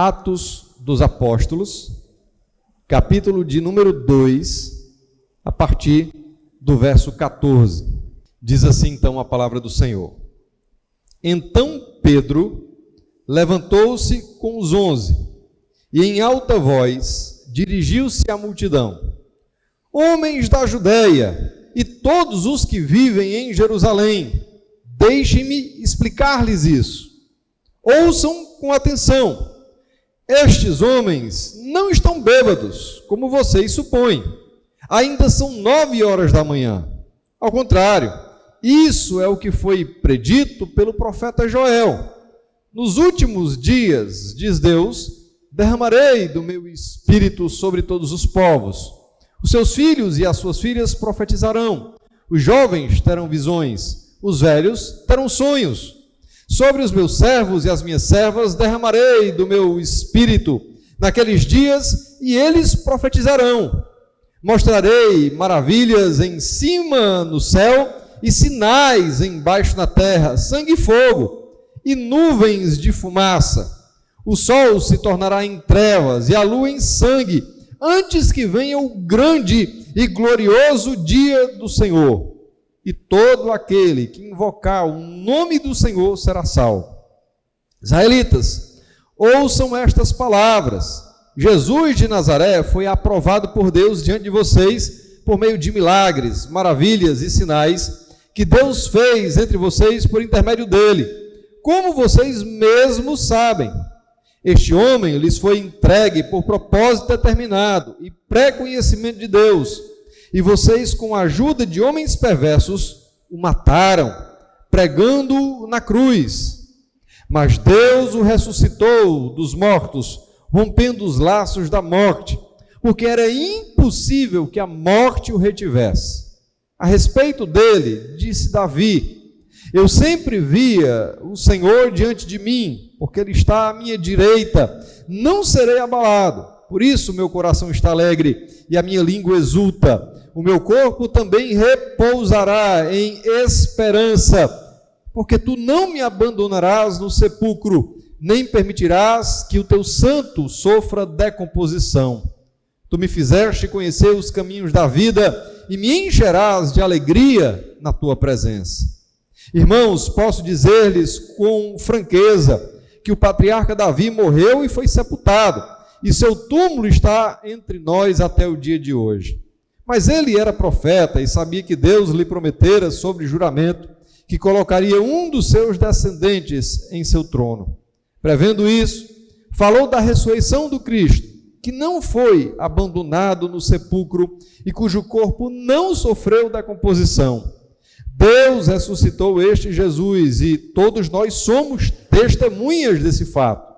Atos dos Apóstolos, capítulo de número 2, a partir do verso 14. Diz assim então a palavra do Senhor. Então Pedro levantou-se com os 11 e em alta voz dirigiu-se à multidão. Homens da Judéia e todos os que vivem em Jerusalém, deixem-me explicar-lhes isso. Ouçam com atenção. Estes homens não estão bêbados, como vocês supõem. Ainda são 9 horas da manhã. Ao contrário, isso é o que foi predito pelo profeta Joel. Nos últimos dias, diz Deus, derramarei do meu espírito sobre todos os povos. Os seus filhos e as suas filhas profetizarão. Os jovens terão visões. Os velhos terão sonhos. Sobre os meus servos e as minhas servas derramarei do meu espírito naqueles dias e eles profetizarão. Mostrarei maravilhas em cima no céu e sinais embaixo na terra, sangue e fogo, e nuvens de fumaça. O sol se tornará em trevas e a lua em sangue, antes que venha o grande e glorioso dia do Senhor. E todo aquele que invocar o nome do Senhor será salvo. Israelitas, ouçam estas palavras. Jesus de Nazaré foi aprovado por Deus diante de vocês por meio de milagres, maravilhas e sinais que Deus fez entre vocês por intermédio dele, como vocês mesmos sabem. Este homem lhes foi entregue por propósito determinado e pré-conhecimento de Deus, e vocês, com a ajuda de homens perversos, o mataram, pregando-o na cruz. Mas Deus o ressuscitou dos mortos, rompendo os laços da morte, porque era impossível que a morte o retivesse. A respeito dele, disse Davi: eu sempre via o Senhor diante de mim, porque ele está à minha direita, não serei abalado. Por isso meu coração está alegre e a minha língua exulta. O meu corpo também repousará em esperança, porque tu não me abandonarás no sepulcro, nem permitirás que o teu santo sofra decomposição. Tu me fizeste conhecer os caminhos da vida e me encherás de alegria na tua presença. Irmãos, posso dizer-lhes com franqueza que o patriarca Davi morreu e foi sepultado, e seu túmulo está entre nós até o dia de hoje. Mas ele era profeta e sabia que Deus lhe prometera sobre juramento que colocaria um dos seus descendentes em seu trono. Prevendo isso, falou da ressurreição do Cristo, que não foi abandonado no sepulcro e cujo corpo não sofreu decomposição. Deus ressuscitou este Jesus e todos nós somos testemunhas desse fato.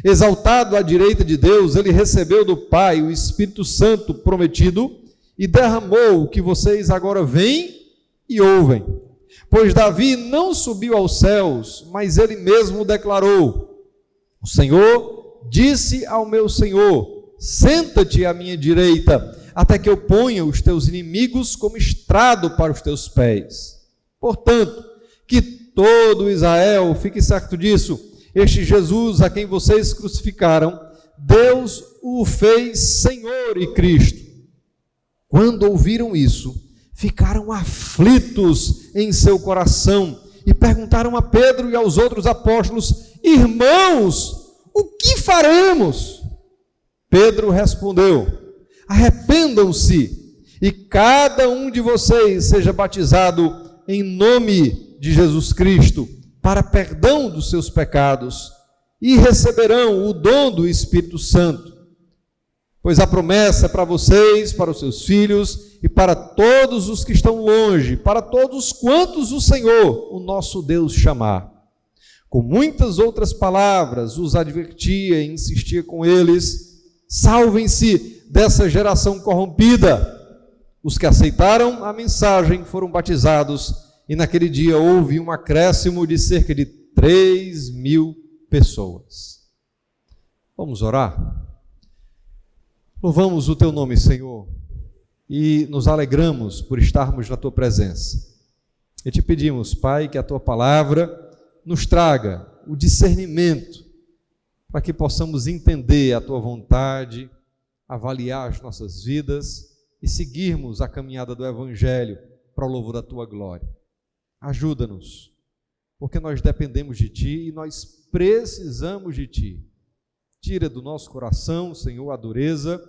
Exaltado à direita de Deus, ele recebeu do Pai o Espírito Santo prometido e derramou o que vocês agora veem e ouvem. Pois Davi não subiu aos céus, mas ele mesmo declarou: o Senhor disse ao meu Senhor: senta-te à minha direita, até que eu ponha os teus inimigos como estrado para os teus pés. Portanto, que todo Israel fique certo disso: este Jesus a quem vocês crucificaram, Deus o fez Senhor e Cristo. Quando ouviram isso, ficaram aflitos em seu coração e perguntaram a Pedro e aos outros apóstolos: irmãos, o que faremos? Pedro respondeu: arrependam-se e cada um de vocês seja batizado em nome de Jesus Cristo para perdão dos seus pecados e receberão o dom do Espírito Santo. Pois a promessa é para vocês, para os seus filhos e para todos os que estão longe, para todos quantos o Senhor, o nosso Deus, chamar. Com muitas outras palavras os advertia e insistia com eles: salvem-se dessa geração corrompida. Os que aceitaram a mensagem foram batizados e naquele dia houve um acréscimo de cerca de 3.000 pessoas. Vamos orar? Louvamos o teu nome, Senhor, e nos alegramos por estarmos na tua presença. E te pedimos, Pai, que a tua palavra nos traga o discernimento para que possamos entender a Tua vontade, avaliar as nossas vidas e seguirmos a caminhada do Evangelho para o louvor da Tua glória. Ajuda-nos, porque nós dependemos de Ti e nós precisamos de Ti. Tira do nosso coração, Senhor, a dureza,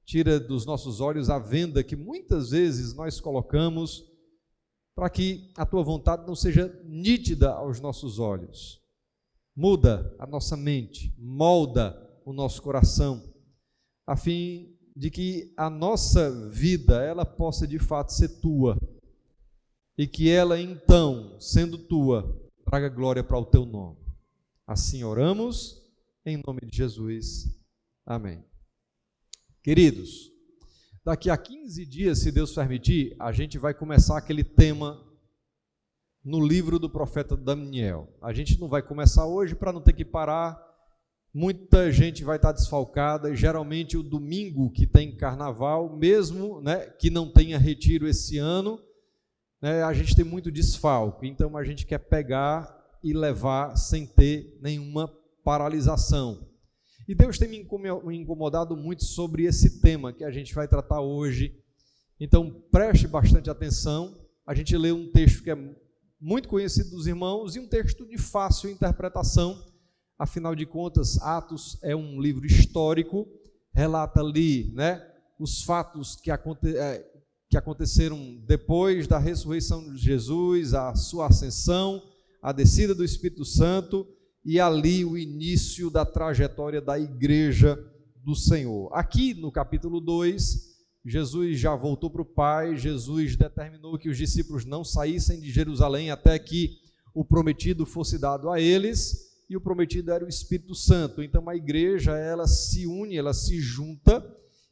tira dos nossos olhos a venda que muitas vezes nós colocamos para que a Tua vontade não seja nítida aos nossos olhos. Muda a nossa mente, molda o nosso coração, a fim de que a nossa vida ela possa de fato ser Tua e que ela então, sendo Tua, traga glória para o Teu nome. Assim oramos, em nome de Jesus. Amém. Queridos, daqui a 15 dias, se Deus permitir, a gente vai começar aquele tema no livro do profeta Daniel. A gente não vai começar hoje para não ter que parar. Muita gente vai estar desfalcada. Geralmente o domingo que tem carnaval, mesmo que não tenha retiro esse ano, a gente tem muito desfalque. Então a gente quer pegar e levar sem ter nenhuma paralisação. E Deus tem me incomodado muito sobre esse tema que a gente vai tratar hoje. Então preste bastante atenção. A gente lê um texto que é muito conhecido dos irmãos e um texto de fácil interpretação. Afinal de contas, Atos é um livro histórico, relata ali os fatos que aconteceram depois da ressurreição de Jesus, a sua ascensão, a descida do Espírito Santo e ali o início da trajetória da igreja do Senhor. Aqui no capítulo 2, Jesus já voltou para o Pai, Jesus determinou que os discípulos não saíssem de Jerusalém até que o prometido fosse dado a eles, e o prometido era o Espírito Santo. Então a igreja, ela se une, ela se junta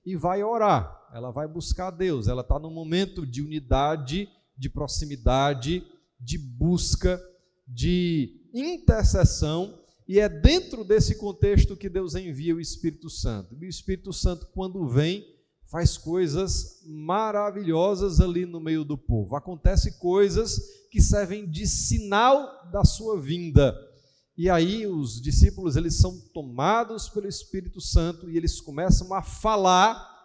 e vai orar, ela vai buscar a Deus, ela está num momento de unidade, de proximidade, de busca, de intercessão, e é dentro desse contexto que Deus envia o Espírito Santo. E o Espírito Santo, quando vem, faz coisas maravilhosas ali no meio do povo. Acontecem coisas que servem de sinal da sua vinda. E aí os discípulos, eles são tomados pelo Espírito Santo e eles começam a falar,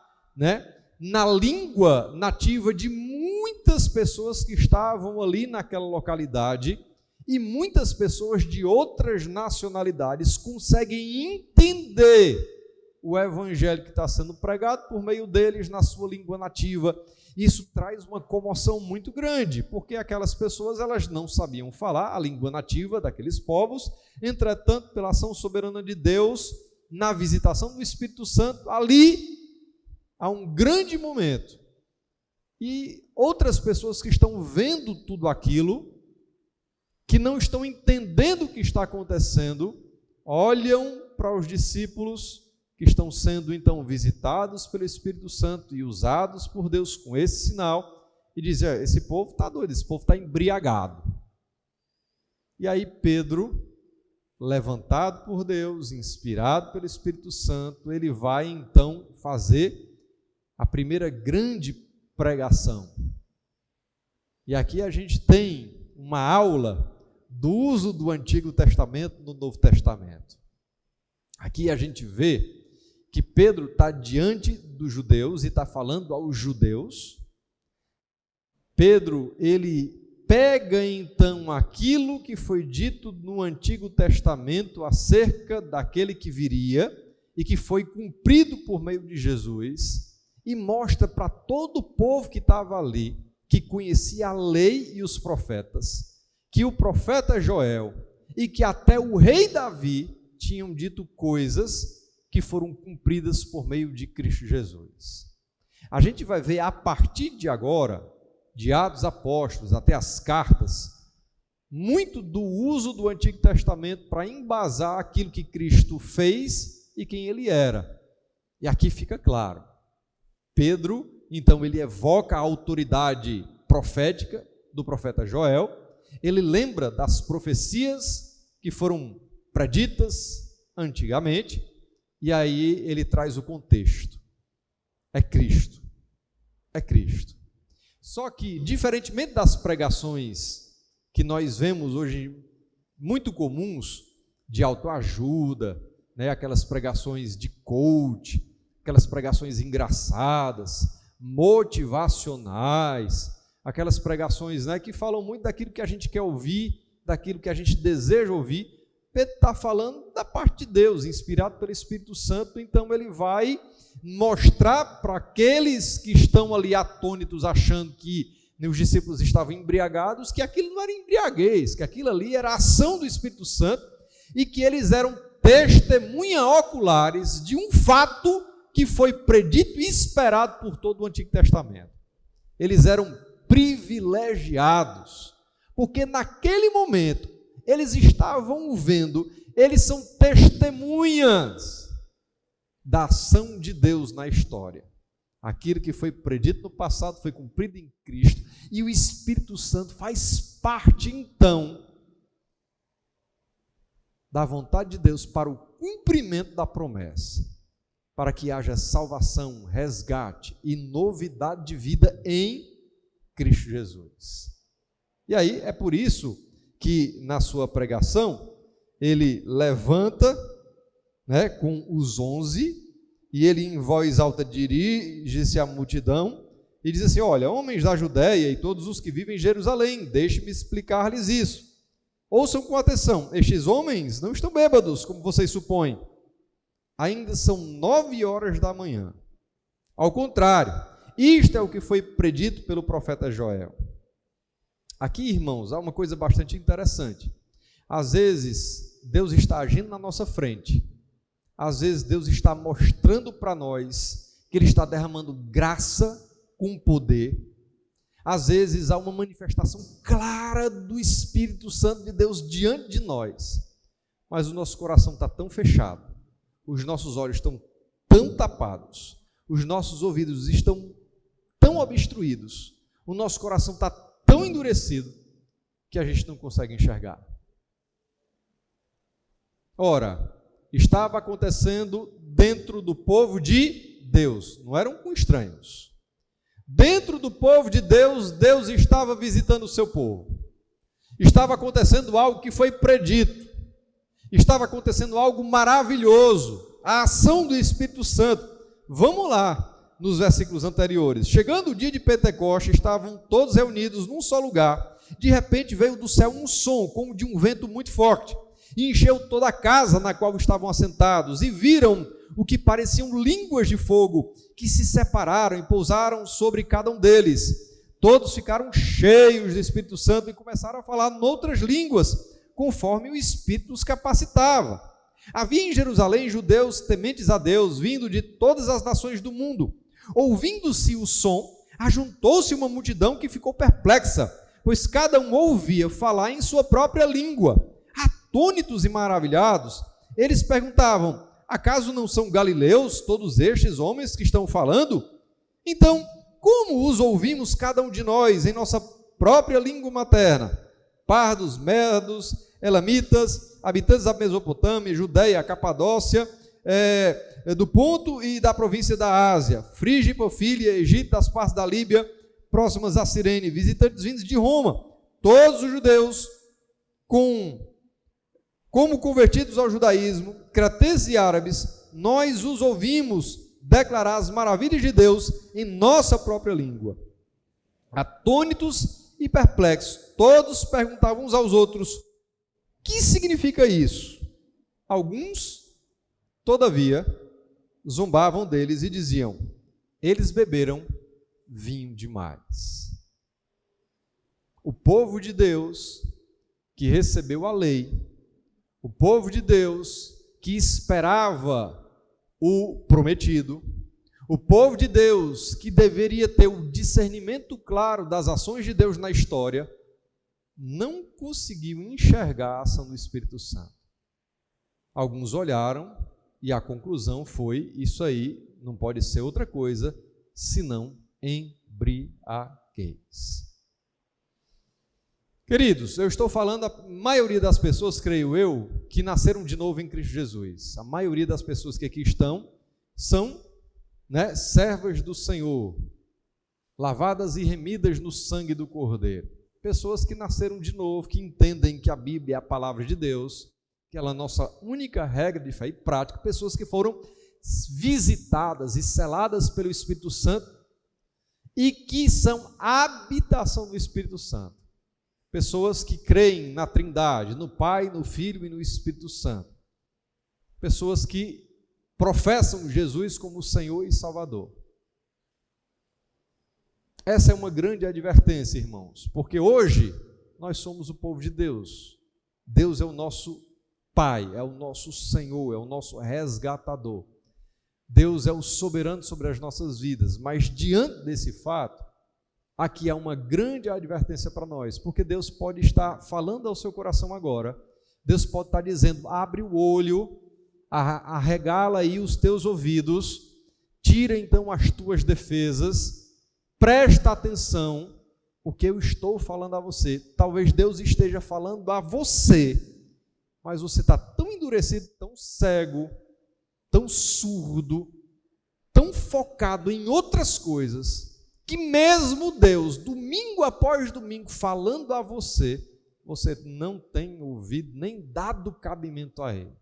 na língua nativa de muitas pessoas que estavam ali naquela localidade, e muitas pessoas de outras nacionalidades conseguem entender o evangelho que está sendo pregado por meio deles na sua língua nativa. Isso traz uma comoção muito grande, porque aquelas pessoas elas não sabiam falar a língua nativa daqueles povos. Entretanto, pela ação soberana de Deus, na visitação do Espírito Santo, ali há um grande momento. E outras pessoas que estão vendo tudo aquilo, que não estão entendendo o que está acontecendo, olham para os discípulos que estão sendo então visitados pelo Espírito Santo e usados por Deus com esse sinal, e dizem: esse povo está doido, esse povo está embriagado. E aí Pedro, levantado por Deus, inspirado pelo Espírito Santo, ele vai então fazer a primeira grande pregação. E aqui a gente tem uma aula do uso do Antigo Testamento no Novo Testamento. Aqui a gente vê que Pedro está diante dos judeus e está falando aos judeus. Pedro, ele pega então aquilo que foi dito no Antigo Testamento acerca daquele que viria e que foi cumprido por meio de Jesus, e mostra para todo o povo que estava ali, que conhecia a lei e os profetas, que o profeta Joel e que até o rei Davi tinham dito coisas que foram cumpridas por meio de Cristo Jesus. A gente vai ver a partir de agora, de Atos dos Apóstolos até as cartas, muito do uso do Antigo Testamento para embasar aquilo que Cristo fez e quem ele era. E aqui fica claro. Pedro, então, ele evoca a autoridade profética do profeta Joel, ele lembra das profecias que foram preditas antigamente, e aí ele traz o contexto. É Cristo. É Cristo. Só que, diferentemente das pregações que nós vemos hoje, muito comuns, de autoajuda, né, aquelas pregações de coach, aquelas pregações engraçadas, motivacionais, aquelas pregações, né, que falam muito daquilo que a gente quer ouvir, daquilo que a gente deseja ouvir. Pedro está falando da parte de Deus, inspirado pelo Espírito Santo, então ele vai mostrar para aqueles que estão ali atônitos, achando que os discípulos estavam embriagados, que aquilo não era embriaguez, que aquilo ali era a ação do Espírito Santo, e que eles eram testemunhas oculares de um fato que foi predito e esperado por todo o Antigo Testamento. Eles eram privilegiados, porque naquele momento eles estavam vendo, eles são testemunhas da ação de Deus na história. Aquilo que foi predito no passado foi cumprido em Cristo, e o Espírito Santo faz parte, então, da vontade de Deus para o cumprimento da promessa, para que haja salvação, resgate e novidade de vida em Cristo Jesus. E aí é por isso que na sua pregação ele levanta, né, com os 11, e ele em voz alta dirige-se à multidão e diz assim: olha, homens da Judéia e todos os que vivem em Jerusalém, deixe-me explicar-lhes isso. Ouçam com atenção, estes homens não estão bêbados, como vocês supõem. Ainda são 9 horas da manhã. Ao contrário, isto é o que foi predito pelo profeta Joel. Aqui, irmãos, há uma coisa bastante interessante. Às vezes, Deus está agindo na nossa frente. Às vezes, Deus está mostrando para nós que Ele está derramando graça com poder. Às vezes, há uma manifestação clara do Espírito Santo de Deus diante de nós. Mas o nosso coração está tão fechado, os nossos olhos estão tão tapados, os nossos ouvidos estão tão obstruídos, o nosso coração está tão endurecido, que a gente não consegue enxergar. Ora, estava acontecendo dentro do povo de Deus, não eram com estranhos. Dentro do povo de Deus, Deus estava visitando o seu povo. Estava acontecendo algo que foi predito. Estava acontecendo algo maravilhoso, a ação do Espírito Santo. Vamos lá, nos versículos anteriores. Chegando o dia de Pentecostes, estavam todos reunidos num só lugar. De repente veio do céu um som, como de um vento muito forte, e encheu toda a casa na qual estavam assentados, e viram o que pareciam línguas de fogo, que se separaram e pousaram sobre cada um deles. Todos ficaram cheios do Espírito Santo e começaram a falar noutras línguas, conforme o Espírito os capacitava. Havia em Jerusalém judeus tementes a Deus, vindo de todas as nações do mundo. Ouvindo-se o som, ajuntou-se uma multidão que ficou perplexa, pois cada um ouvia falar em sua própria língua. Atônitos e maravilhados, eles perguntavam: acaso não são galileus todos estes homens que estão falando? Então, como os ouvimos cada um de nós em nossa própria língua materna? Pardos, medos, elamitas, habitantes da Mesopotâmia, Judeia, Capadócia, do Ponto e da província da Ásia, Frígia e Panfilha, Egito, das partes da Líbia, próximas a Cirene, visitantes vindos de Roma, todos os judeus, como convertidos ao judaísmo, cretenses e árabes, nós os ouvimos declarar as maravilhas de Deus em nossa própria língua. Atônitos e perplexos, todos perguntavam uns aos outros: que significa isso? Alguns, todavia, zombavam deles e diziam: eles beberam vinho demais. O povo de Deus, que recebeu a lei, o povo de Deus que esperava o prometido, o povo de Deus que deveria ter o discernimento claro das ações de Deus na história, não conseguiu enxergar a ação do Espírito Santo. Alguns olharam e a conclusão foi: isso aí não pode ser outra coisa senão embriaguez. Queridos, eu estou falando a maioria das pessoas, creio eu, que nasceram de novo em Cristo Jesus. A maioria das pessoas que aqui estão são, servas do Senhor, lavadas e remidas no sangue do Cordeiro. Pessoas que nasceram de novo, que entendem que a Bíblia é a palavra de Deus, aquela nossa única regra de fé e prática, pessoas que foram visitadas e seladas pelo Espírito Santo e que são a habitação do Espírito Santo. Pessoas que creem na Trindade, no Pai, no Filho e no Espírito Santo. Pessoas que professam Jesus como Senhor e Salvador. Essa é uma grande advertência, irmãos, porque hoje nós somos o povo de Deus. Deus é o nosso Pai, é o nosso Senhor, é o nosso resgatador. Deus é o soberano sobre as nossas vidas, mas diante desse fato, aqui há uma grande advertência para nós, porque Deus pode estar falando ao seu coração agora, Deus pode estar dizendo, abre o olho, arregala aí os teus ouvidos, tira então as tuas defesas, presta atenção, porque eu estou falando a você. Talvez Deus esteja falando a você, mas você está tão endurecido, tão cego, tão surdo, tão focado em outras coisas, que mesmo Deus, domingo após domingo, falando a você, você não tem ouvido nem dado cabimento a Ele.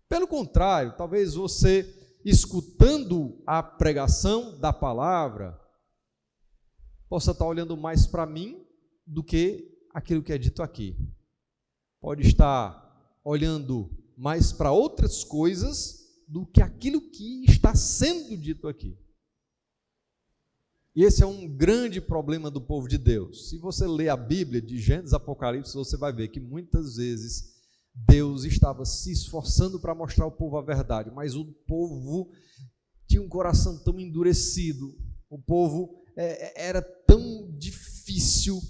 Pelo contrário, talvez você, escutando a pregação da palavra, possa estar olhando mais para mim do que aquilo que é dito aqui. Pode estar olhando mais para outras coisas do que aquilo que está sendo dito aqui. E esse é um grande problema do povo de Deus. Se você ler a Bíblia de Gênesis, Apocalipse, você vai ver que muitas vezes Deus estava se esforçando para mostrar ao povo a verdade, mas o povo tinha um coração tão endurecido, o povo era tão difícil,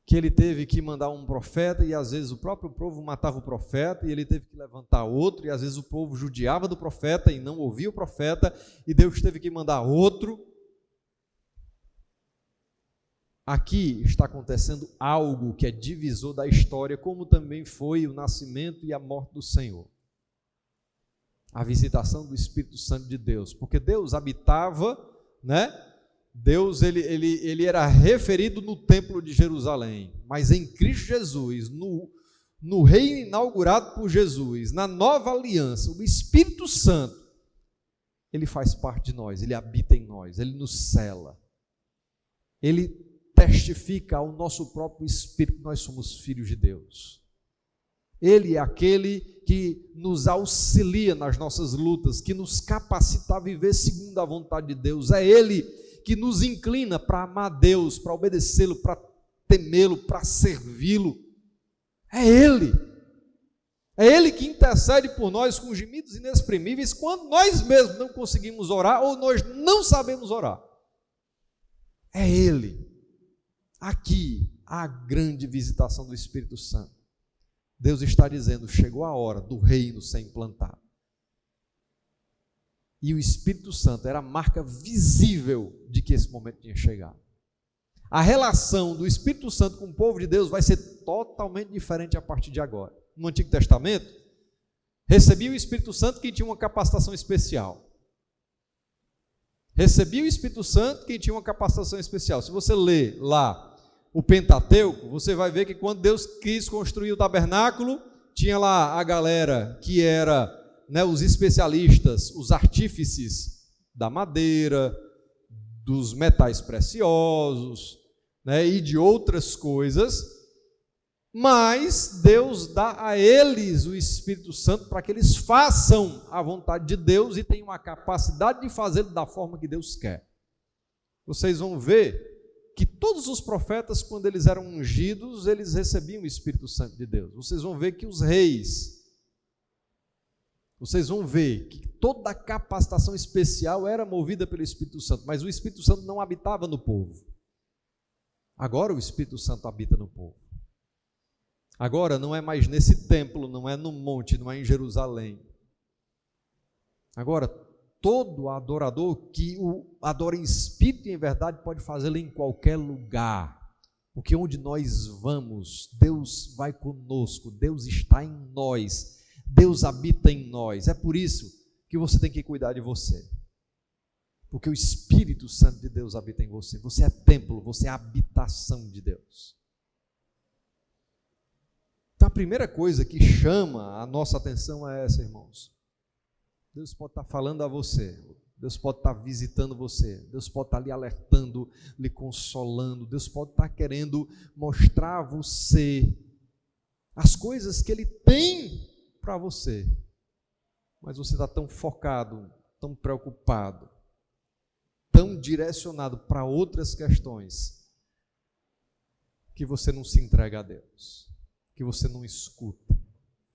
que ele teve que mandar um profeta, e às vezes o próprio povo matava o profeta, e ele teve que levantar outro, e às vezes o povo judiava do profeta e não ouvia o profeta, e Deus teve que mandar outro. Aqui está acontecendo algo que é divisor da história, como também foi o nascimento e a morte do Senhor. A visitação do Espírito Santo de Deus, porque Deus habitava, Deus ele era referido no templo de Jerusalém, mas em Cristo Jesus, no reino inaugurado por Jesus, na nova aliança, o Espírito Santo, ele faz parte de nós, ele habita em nós, ele nos cela, ele testifica ao nosso próprio espírito que nós somos filhos de Deus. Ele é aquele que nos auxilia nas nossas lutas, que nos capacita a viver segundo a vontade de Deus. É Ele que nos inclina para amar Deus, para obedecê-lo, para temê-lo, para servi-lo. É Ele. É Ele que intercede por nós com gemidos inexprimíveis quando nós mesmos não conseguimos orar ou nós não sabemos orar. É Ele. Aqui, a grande visitação do Espírito Santo. Deus está dizendo, chegou a hora do reino ser implantado. E o Espírito Santo era a marca visível de que esse momento tinha chegado. A relação do Espírito Santo com o povo de Deus vai ser totalmente diferente a partir de agora. No Antigo Testamento, recebia o Espírito Santo quem tinha uma capacitação especial. Recebia o Espírito Santo quem tinha uma capacitação especial. Se você ler lá o Pentateuco, você vai ver que quando Deus quis construir o tabernáculo, tinha lá a galera que era, os especialistas, os artífices da madeira, dos metais preciosos, e de outras coisas, mas Deus dá a eles o Espírito Santo para que eles façam a vontade de Deus e tenham a capacidade de fazê-lo da forma que Deus quer. Vocês vão ver que todos os profetas, quando eles eram ungidos, eles recebiam o Espírito Santo de Deus. Vocês vão ver que os reis, vocês vão ver que toda a capacitação especial era movida pelo Espírito Santo, mas o Espírito Santo não habitava no povo. Agora o Espírito Santo habita no povo. Agora não é mais nesse templo, não é no monte, não é em Jerusalém. Agora, todo adorador que o adora em espírito e em verdade pode fazê-lo em qualquer lugar, porque onde nós vamos, Deus vai conosco, Deus está em nós, Deus habita em nós. É por isso que você tem que cuidar de você, porque o Espírito Santo de Deus habita em você. Você é templo, você é habitação de Deus. Então, a primeira coisa que chama a nossa atenção é essa, irmãos. Deus pode estar falando a você, Deus pode estar visitando você, Deus pode estar lhe alertando, lhe consolando, Deus pode estar querendo mostrar a você as coisas que Ele tem para você, mas você está tão focado, tão preocupado, tão direcionado para outras questões, que você não se entrega a Deus, que você não escuta.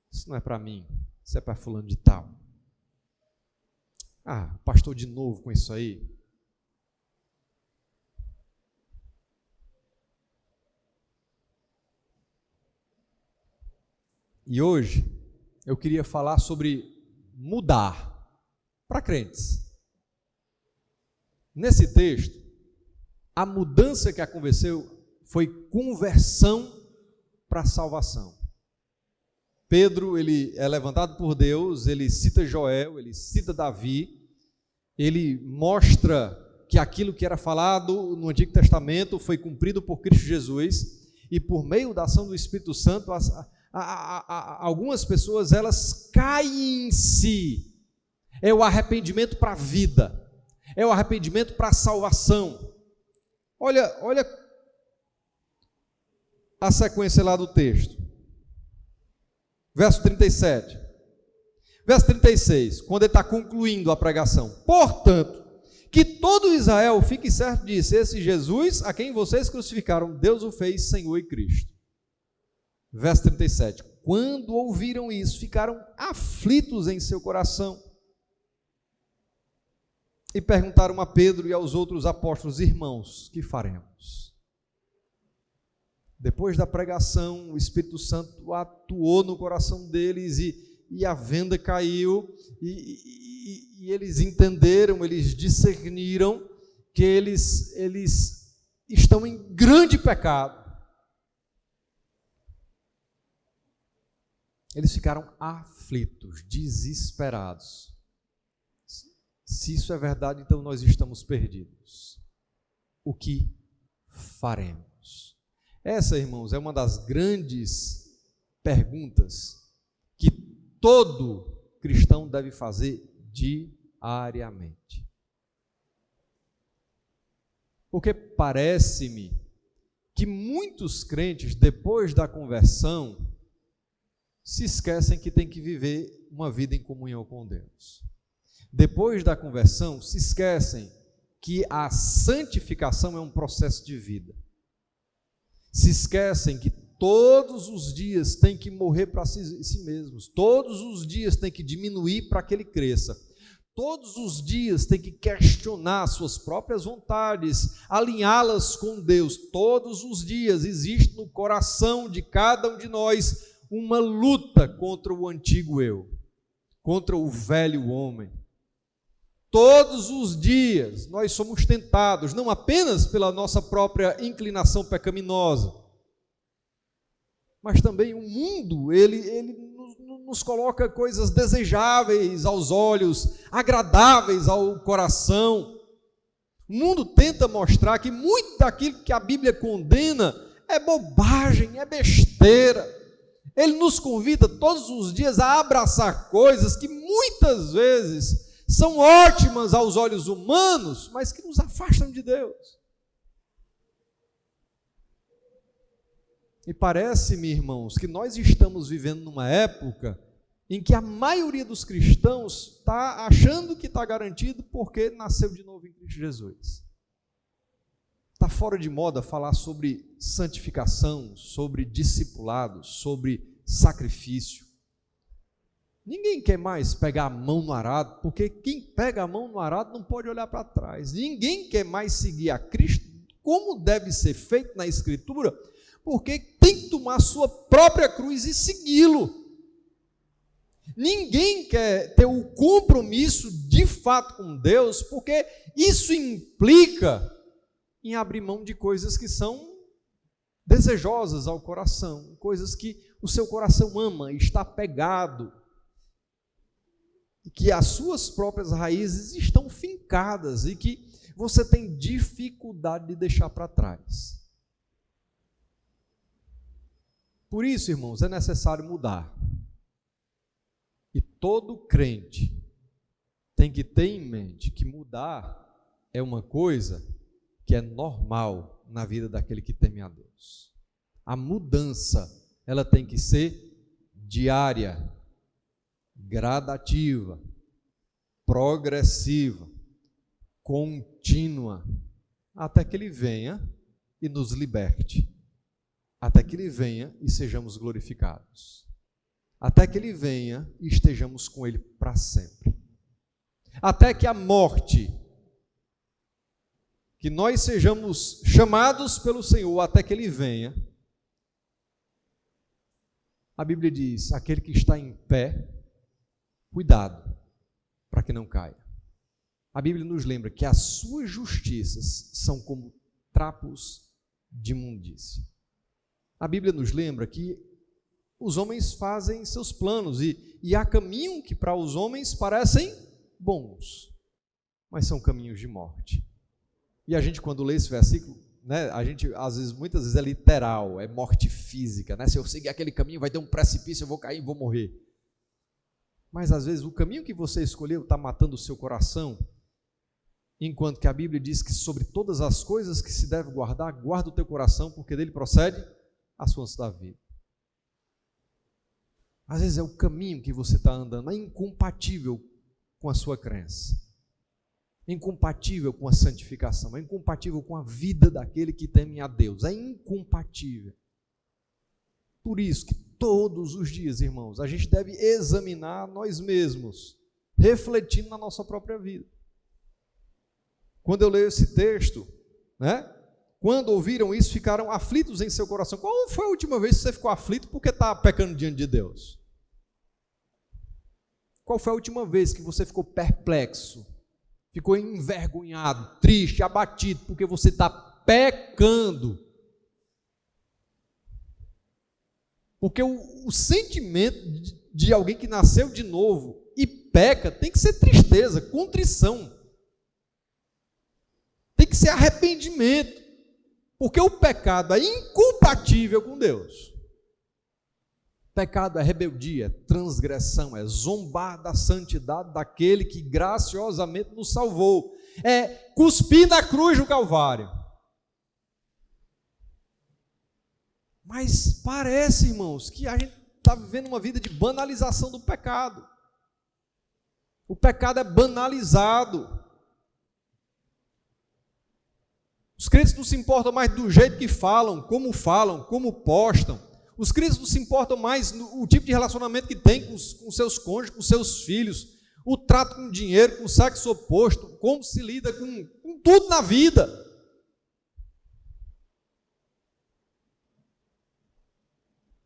Isso não é para mim, isso é para fulano de tal. Ah, pastor, de novo com isso aí. E hoje eu queria falar sobre mudar para crentes. Nesse texto, a mudança que aconteceu foi conversão para salvação. Pedro, ele é levantado por Deus, ele cita Joel, ele cita Davi, ele mostra que aquilo que era falado no Antigo Testamento foi cumprido por Cristo Jesus, e por meio da ação do Espírito Santo, algumas pessoas, elas caem em si. É o arrependimento para a vida, é o arrependimento para a salvação. Olha a sequência lá do texto. Verso 37. Verso 36, quando ele está concluindo a pregação. Portanto, que todo Israel fique certo disso, esse Jesus, a quem vocês crucificaram, Deus o fez Senhor e Cristo. Verso 37, quando ouviram isso, ficaram aflitos em seu coração. E perguntaram a Pedro e aos outros apóstolos: irmãos, que faremos? Depois da pregação, o Espírito Santo atuou no coração deles e a venda caiu, e eles entenderam, eles discerniram que eles estão em grande pecado. Eles ficaram aflitos, desesperados. Se isso é verdade, então nós estamos perdidos. O que faremos? Essa, irmãos, é uma das grandes perguntas que todo cristão deve fazer diariamente. Porque parece-me que muitos crentes, depois da conversão, se esquecem que tem que viver uma vida em comunhão com Deus. Depois da conversão, se esquecem que a santificação é um processo de vida. Se esquecem que todos os dias tem que morrer para si mesmos, todos os dias tem que diminuir para que ele cresça, todos os dias tem que questionar suas próprias vontades, alinhá-las com Deus. Todos os dias existe no coração de cada um de nós uma luta contra o antigo eu, contra o velho homem. Todos os dias nós somos tentados, não apenas pela nossa própria inclinação pecaminosa, mas também o mundo, ele nos coloca coisas desejáveis aos olhos, agradáveis ao coração. O mundo tenta mostrar que muito daquilo que a Bíblia condena é bobagem, é besteira. Ele nos convida todos os dias a abraçar coisas que muitas vezes são ótimas aos olhos humanos, mas que nos afastam de Deus. E parece-me, irmãos, que nós estamos vivendo numa época em que a maioria dos cristãos está achando que está garantido porque nasceu de novo em Cristo Jesus. Está fora de moda falar sobre santificação, sobre discipulado, sobre sacrifício. Ninguém quer mais pegar a mão no arado, porque quem pega a mão no arado não pode olhar para trás. Ninguém quer mais seguir a Cristo como deve ser feito na Escritura, porque tem que tomar a sua própria cruz e segui-lo. Ninguém quer ter o compromisso de fato com Deus, porque isso implica em abrir mão de coisas que são desejosas ao coração, coisas que o seu coração ama, está apegado, e que as suas próprias raízes estão fincadas e que você tem dificuldade de deixar para trás. Por isso, irmãos, é necessário mudar. E todo crente tem que ter em mente que mudar é uma coisa que é normal na vida daquele que teme a Deus. A mudança, ela tem que ser diária, gradativa, progressiva, contínua, até que Ele venha e nos liberte, até que Ele venha e sejamos glorificados, até que Ele venha e estejamos com Ele para sempre, até que a morte, que nós sejamos chamados pelo Senhor, até que Ele venha. A Bíblia diz, aquele que está em pé, cuidado, para que não caia. A Bíblia nos lembra que as suas justiças são como trapos de imundícia. A Bíblia nos lembra que os homens fazem seus planos e há caminhos que para os homens parecem bons, mas são caminhos de morte. E a gente, quando lê esse versículo, né, a gente, muitas vezes é literal, é morte física, né? Se eu seguir aquele caminho, vai ter um precipício, eu vou cair, vou morrer. Mas às vezes o caminho que você escolheu está matando o seu coração, enquanto que a Bíblia diz que sobre todas as coisas que se deve guardar, guarda o teu coração, porque dele procede as fontes da vida. Às vezes é o caminho que você está andando, é incompatível com a sua crença, é incompatível com a santificação, é incompatível com a vida daquele que teme a Deus, é incompatível. Por isso que todos os dias, irmãos, a gente deve examinar nós mesmos, refletindo na nossa própria vida. Quando eu leio esse texto, né? Quando ouviram isso, ficaram aflitos em seu coração. Qual foi a última vez que você ficou aflito porque está pecando diante de Deus? Qual foi a última vez que você ficou perplexo, ficou envergonhado, triste, abatido, porque você está pecando? Porque o sentimento de alguém que nasceu de novo e peca tem que ser tristeza, contrição. Tem que ser arrependimento. Porque o pecado é incompatível com Deus. Pecado é rebeldia, transgressão, é zombar da santidade daquele que graciosamente nos salvou. É cuspir na cruz do Calvário. Mas parece, irmãos, que a gente está vivendo uma vida de banalização do pecado. O pecado é banalizado. Os crentes não se importam mais do jeito que falam, como postam. Os crentes não se importam mais no tipo de relacionamento que tem com seus cônjuges, com seus filhos, o trato com o dinheiro, com o sexo oposto, como se lida com tudo na vida.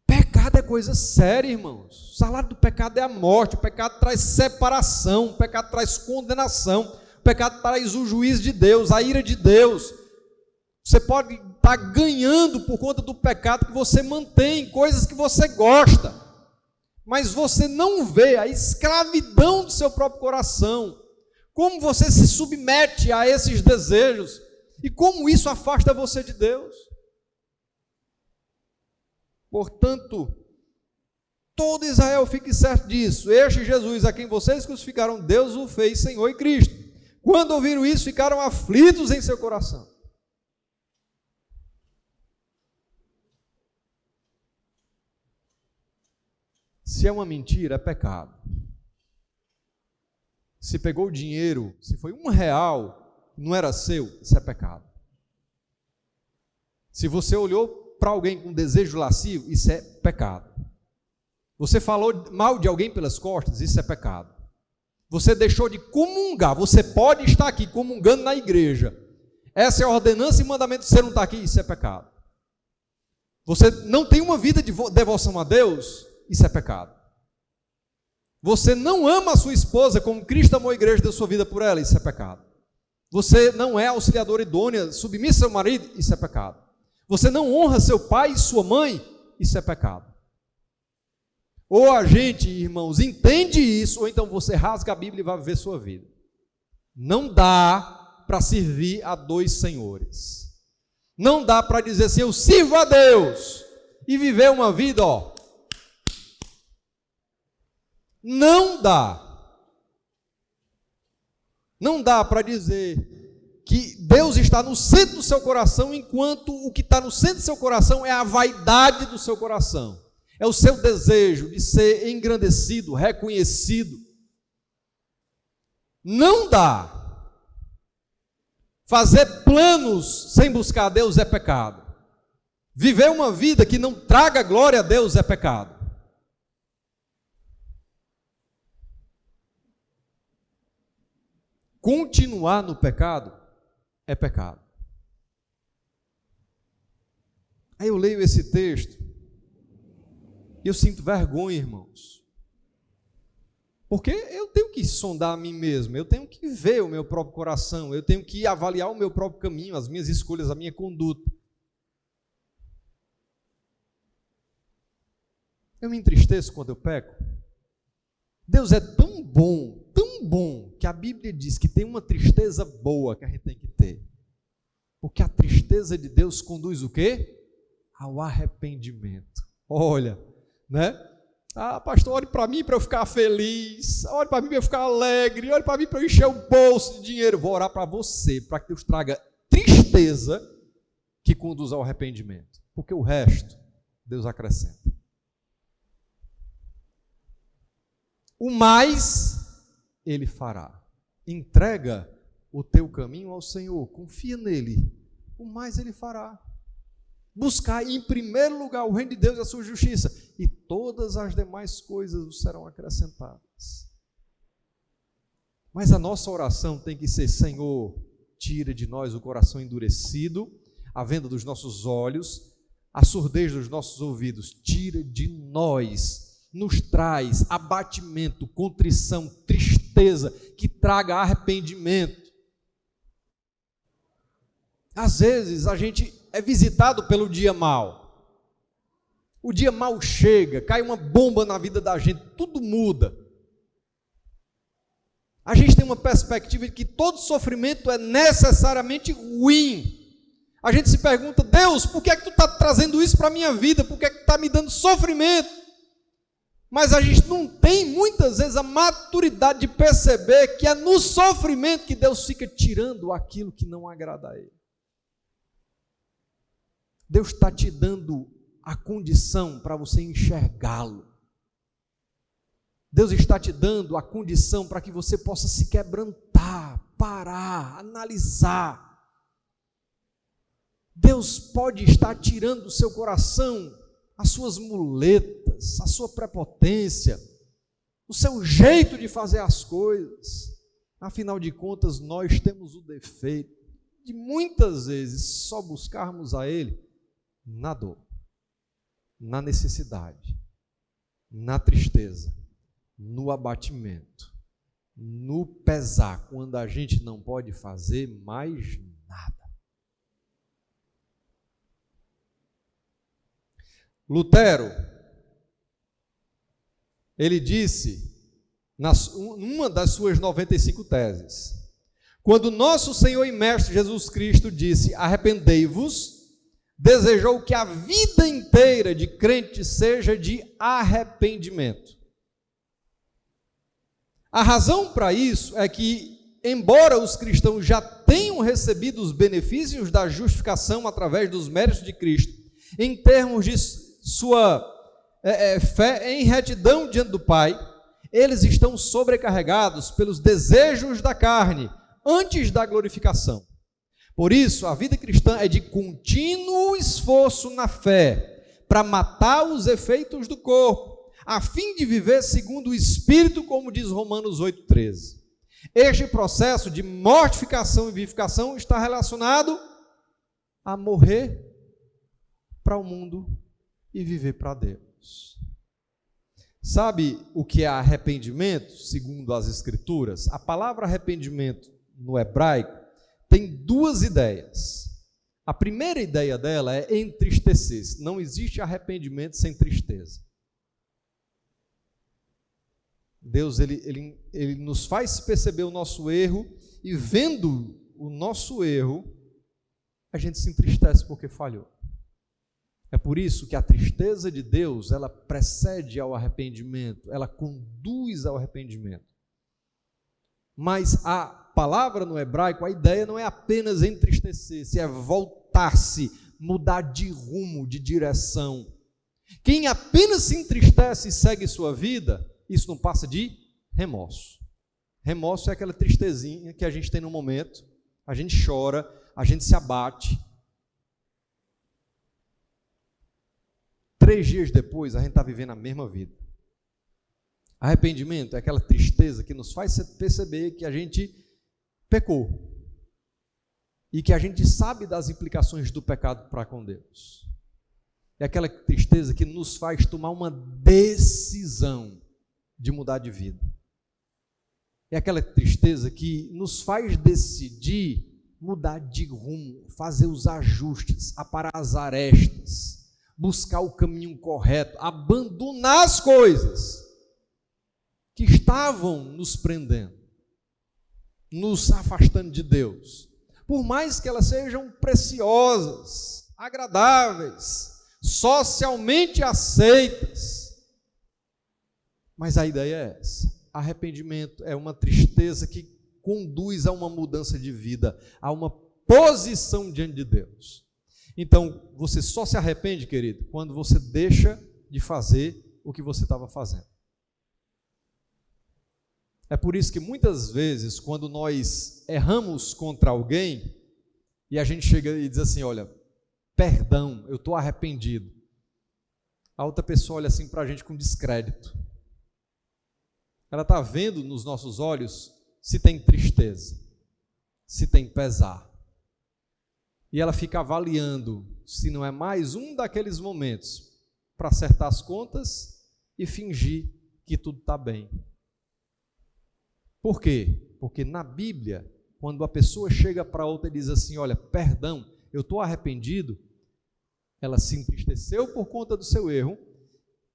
Pecado é coisa séria, irmãos. O salário do pecado é a morte, o pecado traz separação, o pecado traz condenação, o pecado traz o juízo de Deus, a ira de Deus. Você pode estar ganhando por conta do pecado que você mantém, coisas que você gosta, mas você não vê a escravidão do seu próprio coração, como você se submete a esses desejos e como isso afasta você de Deus. Portanto, todo Israel fique certo disso, este Jesus a quem vocês crucificaram, Deus o fez Senhor e Cristo. Quando ouviram isso, ficaram aflitos em seu coração. Se é uma mentira, é pecado. Se pegou o dinheiro, se foi R$1, não era seu, isso é pecado. Se você olhou para alguém com desejo lascivo, isso é pecado. Você falou mal de alguém pelas costas, isso é pecado. Você deixou de comungar, você pode estar aqui comungando na igreja. Essa é a ordenança e mandamento, você não está aqui, isso é pecado. Você não tem uma vida de devoção a Deus, isso é pecado. Você não ama a sua esposa como Cristo amou a igreja e deu sua vida por ela, isso é pecado. Você não é auxiliadora idônea, submissa ao seu marido, isso é pecado. Você não honra seu pai e sua mãe, isso é pecado. Ou a gente, irmãos, entende isso, ou então você rasga a Bíblia e vai viver sua vida. Não dá para servir a dois senhores. Não dá para dizer assim, eu sirvo a Deus e viver uma vida, não dá. Não dá para dizer que Deus está no centro do seu coração, enquanto o que está no centro do seu coração é a vaidade do seu coração. É o seu desejo de ser engrandecido, reconhecido. Não dá. Fazer planos sem buscar a Deus é pecado. Viver uma vida que não traga glória a Deus é pecado. Continuar no pecado é pecado. Aí eu leio esse texto e eu sinto vergonha, irmãos. Porque eu tenho que sondar a mim mesmo, eu tenho que ver o meu próprio coração, eu tenho que avaliar o meu próprio caminho, as minhas escolhas, a minha conduta. Eu me entristeço quando eu peco. Deus é tão bom, que a Bíblia diz que tem uma tristeza boa que a gente tem que ter. Porque a tristeza de Deus conduz o quê? Ao arrependimento. Olha, né? Pastor, ore para mim para eu ficar feliz, ore para mim para eu ficar alegre, ore para mim para eu encher o bolso de dinheiro. Vou orar para você, para que Deus traga tristeza que conduz ao arrependimento. Porque o resto, Deus acrescenta. O mais Ele fará. Entrega o teu caminho ao Senhor, confia nele, o mais Ele fará. Buscar em primeiro lugar o reino de Deus e a sua justiça, e todas as demais coisas vos serão acrescentadas. Mas a nossa oração tem que ser: Senhor, tira de nós o coração endurecido, a venda dos nossos olhos, a surdez dos nossos ouvidos, tira de nós. Nos traz abatimento, contrição, tristeza, que traga arrependimento. Às vezes a gente é visitado pelo dia mau. O dia mau chega, cai uma bomba na vida da gente, tudo muda. A gente tem uma perspectiva de que todo sofrimento é necessariamente ruim. A gente se pergunta: Deus, por que é que tu está trazendo isso para a minha vida? Por que é que tu está me dando sofrimento? Mas a gente não tem, muitas vezes, a maturidade de perceber que é no sofrimento que Deus fica tirando aquilo que não agrada a Ele. Deus está te dando a condição para você enxergá-lo. Deus está te dando a condição para que você possa se quebrantar, parar, analisar. Deus pode estar tirando do seu coração as suas muletas, a sua prepotência, o seu jeito de fazer as coisas. Afinal de contas, nós temos o defeito de muitas vezes só buscarmos a Ele na dor, na necessidade, na tristeza, no abatimento, no pesar, quando a gente não pode fazer mais nada. Lutero, ele disse, numa das suas 95 teses, quando nosso Senhor e Mestre Jesus Cristo disse: arrependei-vos, desejou que a vida inteira de crente seja de arrependimento. A razão para isso é que, embora os cristãos já tenham recebido os benefícios da justificação através dos méritos de Cristo, em termos de sua fé em retidão diante do Pai, eles estão sobrecarregados pelos desejos da carne antes da glorificação. Por isso, a vida cristã é de contínuo esforço na fé, para matar os efeitos do corpo, a fim de viver segundo o Espírito, como diz Romanos 8,13. Este processo de mortificação e vivificação está relacionado a morrer para o mundo e viver para Deus. Sabe o que é arrependimento, segundo as Escrituras? A palavra arrependimento no hebraico tem duas ideias. A primeira ideia dela é entristecer-se. Não existe arrependimento sem tristeza. Deus ele nos faz perceber o nosso erro, e vendo o nosso erro, a gente se entristece porque falhou. É por isso que a tristeza de Deus, ela precede ao arrependimento, ela conduz ao arrependimento. Mas a palavra no hebraico, a ideia não é apenas entristecer-se, é voltar-se, mudar de rumo, de direção. Quem apenas se entristece e segue sua vida, isso não passa de remorso. Remorso é aquela tristezinha que a gente tem no momento, a gente chora, a gente se abate. 3 dias depois, a gente está vivendo a mesma vida. Arrependimento é aquela tristeza que nos faz perceber que a gente pecou e que a gente sabe das implicações do pecado para com Deus. É aquela tristeza que nos faz tomar uma decisão de mudar de vida. É aquela tristeza que nos faz decidir mudar de rumo, fazer os ajustes, aparar as arestas, buscar o caminho correto, abandonar as coisas que estavam nos prendendo, nos afastando de Deus, por mais que elas sejam preciosas, agradáveis, socialmente aceitas. Mas a ideia é essa: arrependimento é uma tristeza que conduz a uma mudança de vida, a uma posição diante de Deus. Então, você só se arrepende, querido, quando você deixa de fazer o que você estava fazendo. É por isso que muitas vezes, quando nós erramos contra alguém, e a gente chega e diz assim: olha, perdão, eu estou arrependido. A outra pessoa olha assim para a gente com descrédito. Ela está vendo nos nossos olhos se tem tristeza, se tem pesar. E ela fica avaliando se não é mais um daqueles momentos para acertar as contas e fingir que tudo está bem. Por quê? Porque na Bíblia, quando a pessoa chega para outra e diz assim: olha, perdão, eu estou arrependido, ela se entristeceu por conta do seu erro,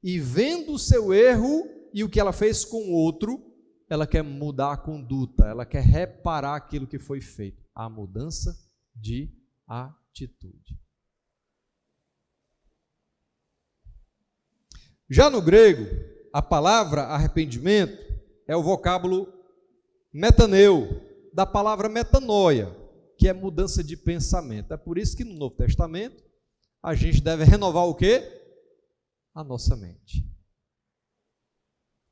e vendo o seu erro e o que ela fez com o outro, ela quer mudar a conduta, ela quer reparar aquilo que foi feito. A mudança de atitude. Já no grego, a palavra arrependimento é o vocábulo metaneu, da palavra metanoia, que é mudança de pensamento. É por isso que no Novo Testamento a gente deve renovar o quê? A nossa mente.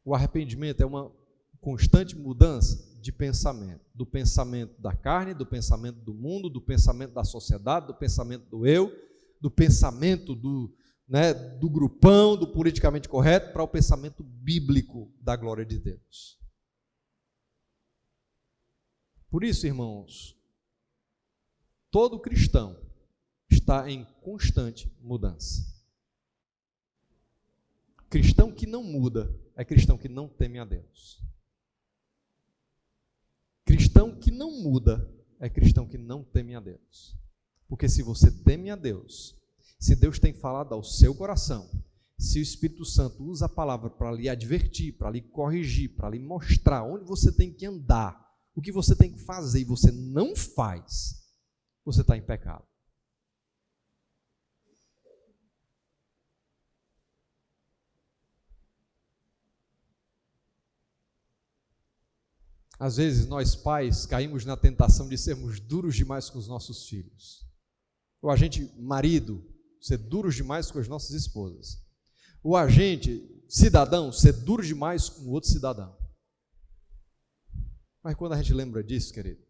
O arrependimento é uma constante mudança de pensamento, do pensamento da carne, do pensamento do mundo, do pensamento da sociedade, do pensamento do eu, do pensamento do grupão, do politicamente correto, para o pensamento bíblico da glória de Deus. Por isso, irmãos, todo cristão está em constante mudança. Cristão que não muda é cristão que não teme a Deus. Cristão que não muda é cristão que não teme a Deus. Porque se você teme a Deus, se Deus tem falado ao seu coração, se o Espírito Santo usa a palavra para lhe advertir, para lhe corrigir, para lhe mostrar onde você tem que andar, o que você tem que fazer e você não faz, você está em pecado. Às vezes nós pais caímos na tentação de sermos duros demais com os nossos filhos. Ou a gente, marido, ser duros demais com as nossas esposas. Ou a gente, cidadão, ser duro demais com o outro cidadão. Mas quando a gente lembra disso, querido,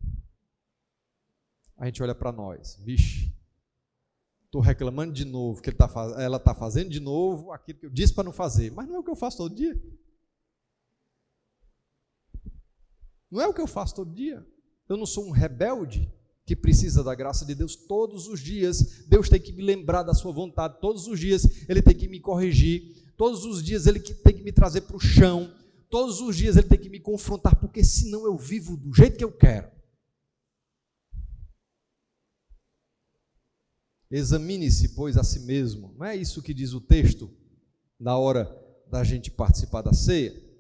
a gente olha para nós: vixe, estou reclamando de novo, que ela está fazendo de novo aquilo que eu disse para não fazer. Mas não é o que eu faço todo dia. Não é o que eu faço todo dia. Eu não sou um rebelde que precisa da graça de Deus todos os dias. Deus tem que me lembrar da sua vontade todos os dias. Ele tem que me corrigir. Todos os dias Ele tem que me trazer para o chão. Todos os dias Ele tem que me confrontar, porque senão eu vivo do jeito que eu quero. Examine-se, pois, a si mesmo. Não é isso que diz o texto na hora da gente participar da ceia?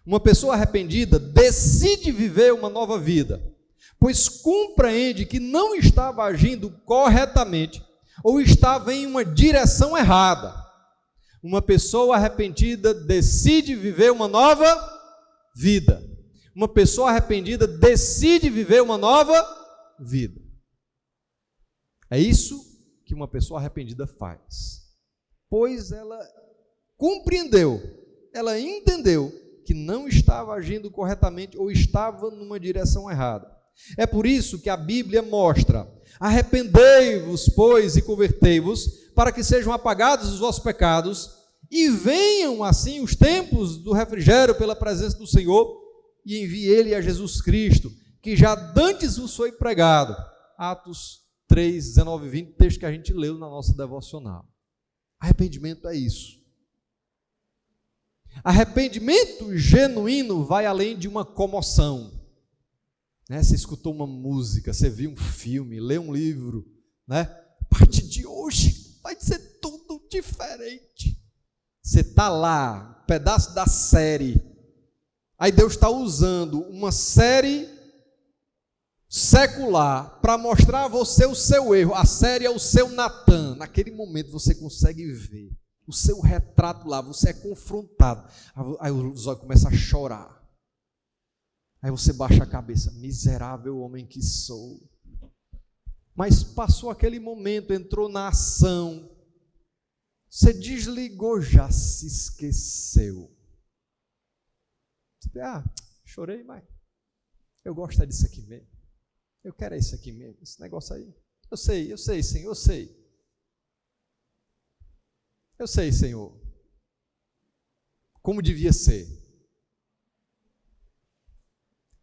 Uma pessoa arrependida decide viver uma nova vida, pois compreende que não estava agindo corretamente, ou estava em uma direção errada. Uma pessoa arrependida decide viver uma nova vida. Uma pessoa arrependida decide viver uma nova vida. É isso que uma pessoa arrependida faz. Pois ela compreendeu, ela entendeu que não estava agindo corretamente ou estava numa direção errada. É por isso que a Bíblia mostra: arrependei-vos, pois, e convertei-vos, para que sejam apagados os vossos pecados, e venham assim os tempos do refrigério pela presença do Senhor, e envie Ele a Jesus Cristo, que já dantes vos foi pregado. Atos 3, 19 e 20, texto que a gente leu na nossa devocional. Arrependimento é isso. Arrependimento genuíno vai além de uma comoção. Você escutou uma música, você viu um filme, leu um livro, a partir de hoje vai ser tudo diferente. Você está lá, um pedaço da série, aí Deus está usando uma série secular para mostrar a você o seu erro. A série é o seu Natan. Naquele momento você consegue ver o seu retrato lá, você é confrontado, aí os olhos começam a chorar. Aí você baixa a cabeça: miserável homem que sou. Mas passou aquele momento, entrou na ação, você desligou, já se esqueceu. Você, chorei, mas eu gosto disso aqui mesmo. Eu quero isso aqui mesmo, esse negócio aí. Eu sei, Senhor, eu sei. Eu sei, Senhor, como devia ser.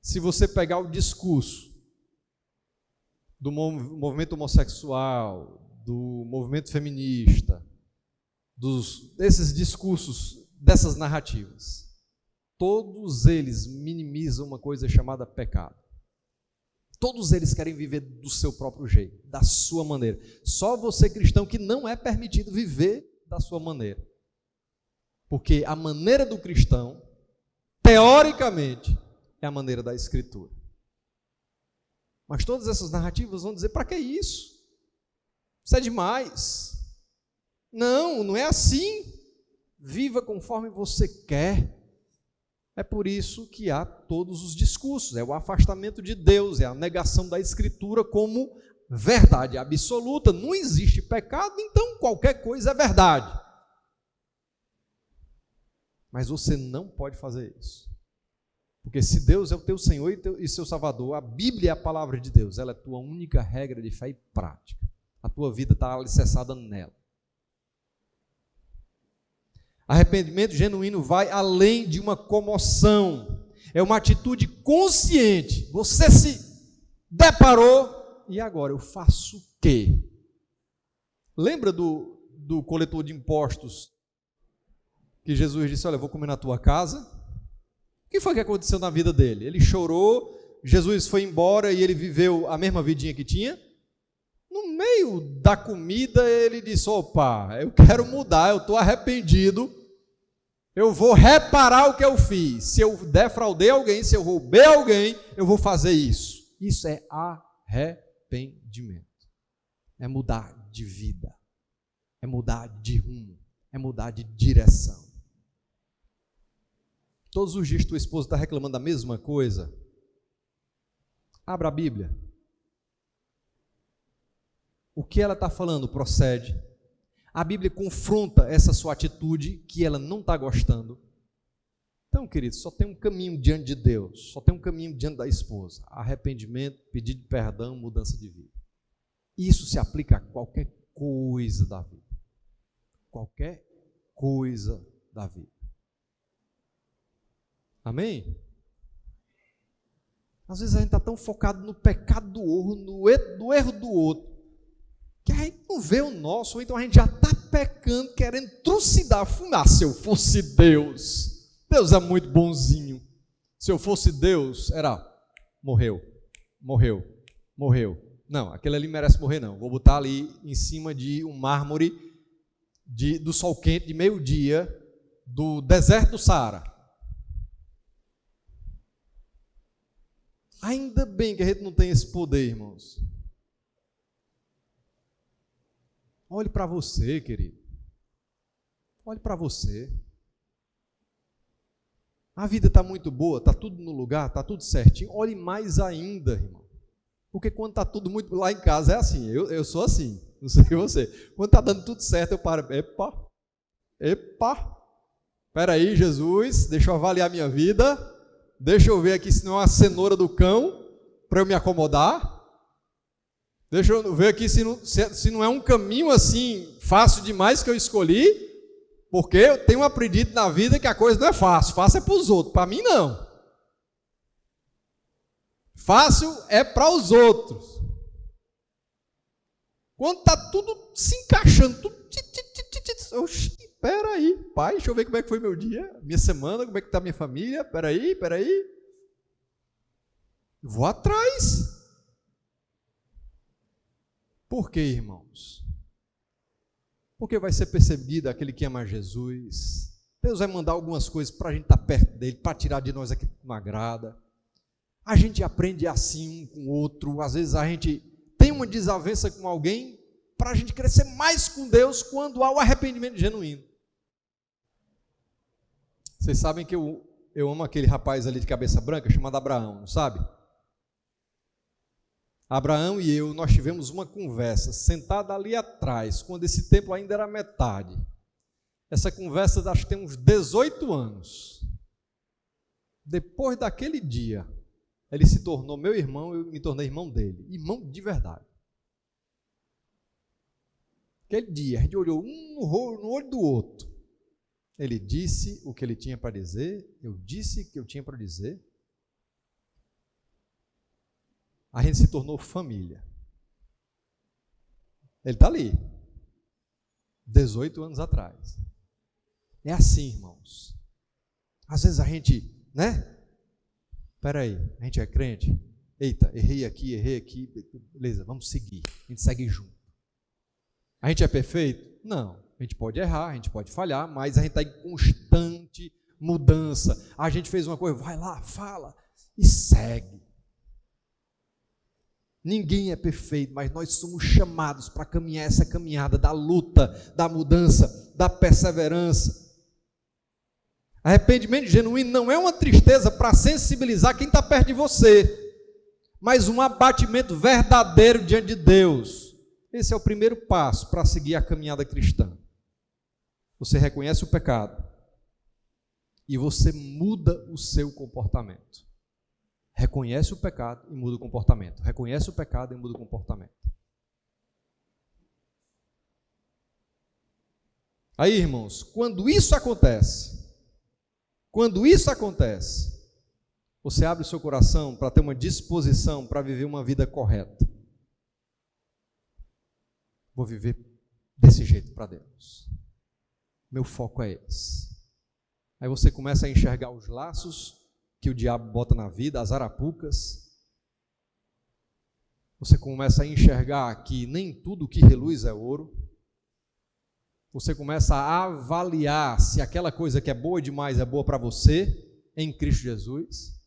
Se você pegar o discurso do movimento homossexual, do movimento feminista, desses discursos, dessas narrativas, todos eles minimizam uma coisa chamada pecado. Todos eles querem viver do seu próprio jeito, da sua maneira. Só você, cristão, que não é permitido viver da sua maneira. Porque a maneira do cristão, teoricamente, é a maneira da Escritura. Mas todas essas narrativas vão dizer: para que isso? Isso é demais. Não é assim. Viva conforme você quer. É por isso que há todos os discursos. É o afastamento de Deus, é a negação da Escritura como verdade absoluta. Não existe pecado, então qualquer coisa é verdade. Mas você não pode fazer isso. Porque se Deus é o teu Senhor e seu Salvador, a Bíblia é a palavra de Deus, ela é a tua única regra de fé e prática. A tua vida está alicerçada nela. Arrependimento genuíno vai além de uma comoção. É uma atitude consciente. Você se deparou, e agora eu faço o quê? Lembra do coletor de impostos que Jesus disse: olha, eu vou comer na tua casa? O que foi que aconteceu na vida dele? Ele chorou, Jesus foi embora e ele viveu a mesma vidinha que tinha? No meio da comida ele disse: opa, eu quero mudar, eu estou arrependido, eu vou reparar o que eu fiz. Se eu defraudei alguém, se eu roubei alguém, eu vou fazer isso. Isso é arrependimento. É mudar de vida, é mudar de rumo, é mudar de direção. Todos os dias tua esposa está reclamando da mesma coisa. Abra a Bíblia. O que ela está falando procede. A Bíblia confronta essa sua atitude que ela não está gostando. Então, querido, só tem um caminho diante de Deus, só tem um caminho diante da esposa: arrependimento, pedido de perdão, mudança de vida. Isso se aplica a qualquer coisa da vida. Qualquer coisa da vida. Amém? Às vezes a gente está tão focado no pecado do outro, no erro do outro, que a gente não vê o nosso, ou então a gente já está pecando, querendo trucidar, fumar. Se eu fosse Deus, Deus é muito bonzinho. Se eu fosse Deus, era morreu. Não, aquele ali merece morrer não. Vou botar ali em cima de um mármore do sol quente de meio-dia do deserto do Saara. Ainda bem que a gente não tem esse poder, irmãos. Olhe para você, querido. Olhe para você. A vida está muito boa, está tudo no lugar, está tudo certinho. Olhe mais ainda, irmão. Porque quando está tudo muito... Lá em casa é assim, eu sou assim, não sei você. Quando está dando tudo certo, eu paro. Epa. Espera aí, Jesus, deixa eu avaliar minha vida. Deixa eu ver aqui se não é uma cenoura do cão para eu me acomodar. Deixa eu ver aqui se não é um caminho assim fácil demais que eu escolhi. Porque eu tenho aprendido na vida que a coisa não é fácil. Fácil é para os outros, para mim não. Fácil é para os outros. Quando está tudo se encaixando, tudo... Espera aí, pai, deixa eu ver como é que foi meu dia, minha semana, como é que está minha família. Espera aí. Vou atrás. Por quê, irmãos? Porque vai ser percebido aquele que ama Jesus. Deus vai mandar algumas coisas para a gente estar perto dele, para tirar de nós aquilo que não agrada. A gente aprende assim um com o outro. Às vezes a gente tem uma desavença com alguém para a gente crescer mais com Deus quando há o arrependimento genuíno. Vocês sabem que eu amo aquele rapaz ali de cabeça branca chamado Abraão, não sabe? Abraão e eu, nós tivemos uma conversa, sentada ali atrás, quando esse templo ainda era metade. Essa conversa, acho que tem uns 18 anos. Depois daquele dia, ele se tornou meu irmão, eu me tornei irmão dele. Irmão de verdade. Aquele dia, a gente olhou um no olho do outro. Ele disse o que ele tinha para dizer, eu disse o que eu tinha para dizer. A gente se tornou família. Ele está ali, 18 anos atrás. É assim, irmãos. Às vezes a gente, Espera aí, a gente é crente. Eita, errei aqui, beleza, vamos seguir. A gente segue junto. A gente é perfeito? Não. A gente pode errar, a gente pode falhar, mas a gente está em constante mudança. A gente fez uma coisa, vai lá, fala e segue. Ninguém é perfeito, mas nós somos chamados para caminhar essa caminhada da luta, da mudança, da perseverança. Arrependimento genuíno não é uma tristeza para sensibilizar quem está perto de você, mas um abatimento verdadeiro diante de Deus. Esse é o primeiro passo para seguir a caminhada cristã. Você reconhece o pecado e você muda o seu comportamento. Reconhece o pecado e muda o comportamento. Reconhece o pecado e muda o comportamento. Aí, irmãos, quando isso acontece, você abre o seu coração para ter uma disposição para viver uma vida correta. Vou viver desse jeito para Deus. Meu foco é esse. Aí você começa a enxergar os laços que o diabo bota na vida, as arapucas. Você começa a enxergar que nem tudo que reluz é ouro. Você começa a avaliar se aquela coisa que é boa demais é boa para você, em Cristo Jesus.